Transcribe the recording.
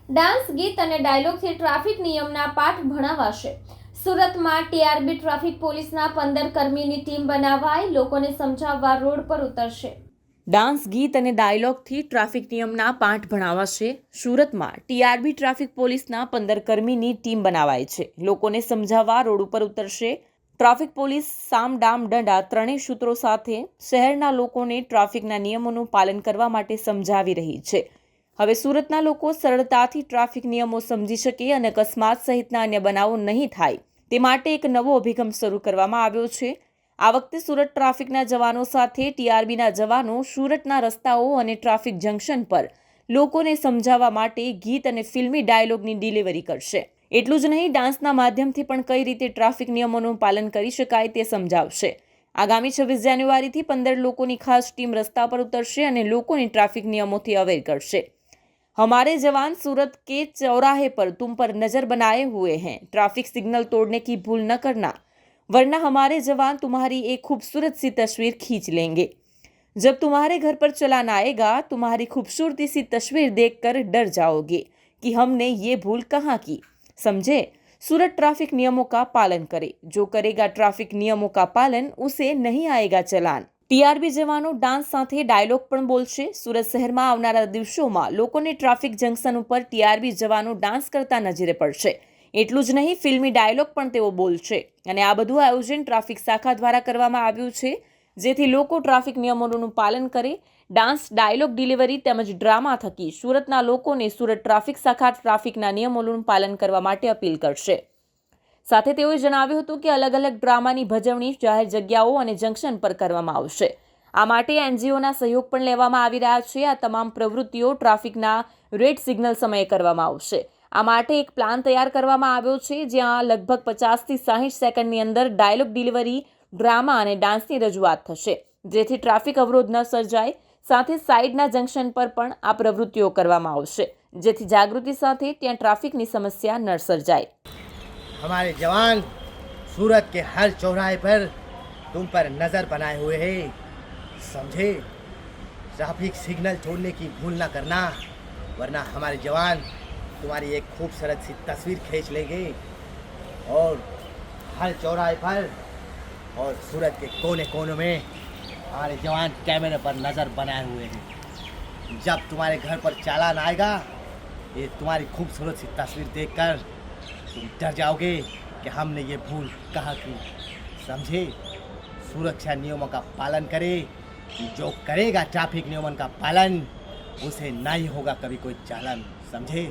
Dance, ગીત અને ડાયલોગથી traffic નિયમના પાઠ ભણાવાશે. સુરતમાં ટીઆરબી ટ્રાફિક પોલીસના 15 કર્મીની ટીમ બનાવાઈ લોકોને સમજાવવા રોડ પર ઉતરશે. ડાન્સ, ગીત અને ડાયલોગથી ટ્રાફિક નિયમના પાઠ ભણાવાશે. સુરતમાં ટીઆરબી ટ્રાફિક પોલીસના 15 કર્મીની ટીમ બનાવાઈ છે. લોકોને સમજાવવા રોડ ઉપર ઉતરશે. ટ્રાફિક પોલીસ સામ ડામ દંડા ત્રણેય સૂત્રો સાથે શહેરના લોકોને ટ્રાફિકના નિયમોનું પાલન કરવા માટે સમજાવી રહી છે. હવે સુરતના લોકો સરળતાથી ટ્રાફિક નિયમો સમજી શકે અને અકસ્માત સહિતના અન્ય બનાવો નહીં થાય તે માટે એક નવો અભિગમ શરૂ કરવામાં આવ્યો છે. આ વખતે સુરત ટ્રાફિકના જવાનો સાથે ટીઆરબીના જવાનો સુરતના રસ્તાઓ અને ટ્રાફિક જંકશન પર લોકોને સમજાવવા માટે ગીત અને ફિલ્મી ડાયલોગની ડિલિવરી કરશે. એટલું જ નહીં, ડાન્સના માધ્યમથી પણ કઈ રીતે ટ્રાફિક નિયમોનું પાલન કરી શકાય તે સમજાવશે. આગામી 26 જાન્યુઆરીથી 15 લોકોની ખાસ ટીમ રસ્તા પર ઉતરશે અને લોકોને ટ્રાફિક નિયમોથી અવેર કરશે. हमारे जवान सूरत के चौराहे पर तुम पर नजर बनाए हुए हैं. ट्रैफिक सिग्नल तोड़ने की भूल न करना, वरना हमारे जवान तुम्हारी एक खूबसूरत सी तस्वीर खींच लेंगे. जब तुम्हारे घर पर चलान आएगा, तुम्हारी खूबसूरती सी तस्वीर देखकर डर जाओगे कि हमने ये भूल कहाँ की. समझे? सूरत ट्रैफिक नियमों का पालन करे. जो करेगा ट्रैफिक नियमों का पालन, उसे नहीं आएगा चलान. ટીઆરબી જવાનો ડાન્સ સાથે ડાયલોગ પણ બોલશે. સુરત શહેરમાં આવનારા દિવસોમાં લોકોને ટ્રાફિક જંકશન ઉપર ટીઆરબી જવાનો ડાન્સ કરતા નજરે પડશે. એટલું જ નહીં, ફિલ્મી ડાયલોગ પણ તેઓ બોલશે. અને આ બધું આયોજન ટ્રાફિક શાખા દ્વારા કરવામાં આવ્યું છે, જેથી લોકો ટ્રાફિક નિયમોનું પાલન કરે. ડાન્સ, ડાયલોગ ડિલિવરી તેમજ ડ્રામા થકી સુરતના લોકોને સુરત ટ્રાફિક શાખા ટ્રાફિકના નિયમોનું પાલન કરવા માટે અપીલ કરશે. સાથે તેઓએ જણાવ્યું હતું કે અલગ અલગ ડ્રામાની ભજવણી જાહેર જગ્યાઓ અને જંકશન પર કરવામાં આવશે. આ માટે એનજીઓના સહયોગ પણ લેવામાં આવી રહ્યા છે. આ તમામ પ્રવૃત્તિઓ ટ્રાફિકના રેડ સિગ્નલ સમયે કરવામાં આવશે. આ માટે એક પ્લાન તૈયાર કરવામાં આવ્યો છે, જ્યાં લગભગ 50થી 60 સેકન્ડની અંદર ડાયલોગ ડિલિવરી, ડ્રામા અને ડાન્સની રજૂઆત થશે, જેથી ટ્રાફિક અવરોધ ન સર્જાય. સાથે સાઇડના જંકશન પર પણ આ પ્રવૃત્તિઓ કરવામાં આવશે, જેથી જાગૃતિ સાથે ત્યાં ટ્રાફિકની સમસ્યા ન સર્જાય. हमारे जवान सूरत के हर चौराहे पर तुम पर नज़र बनाए हुए हैं. समझे? ट्रैफिक सिग्नल तोड़ने की भूल ना करना, वरना हमारे जवान तुम्हारी एक खूबसूरत सी तस्वीर खींच लेंगे. और हर चौराहे पर और सूरत के कोने कोने में हमारे जवान कैमरे पर नज़र बनाए हुए हैं. जब तुम्हारे घर पर चालान आएगा, ये तुम्हारी खूबसूरत सी तस्वीर देखकर तुम डर जाओगे कि हमने ये भूल कहाँ की. समझे? सुरक्षा नियमों का पालन करे. जो करेगा ट्रैफिक नियमों का पालन, उसे नहीं होगा कभी कोई चालान. समझे?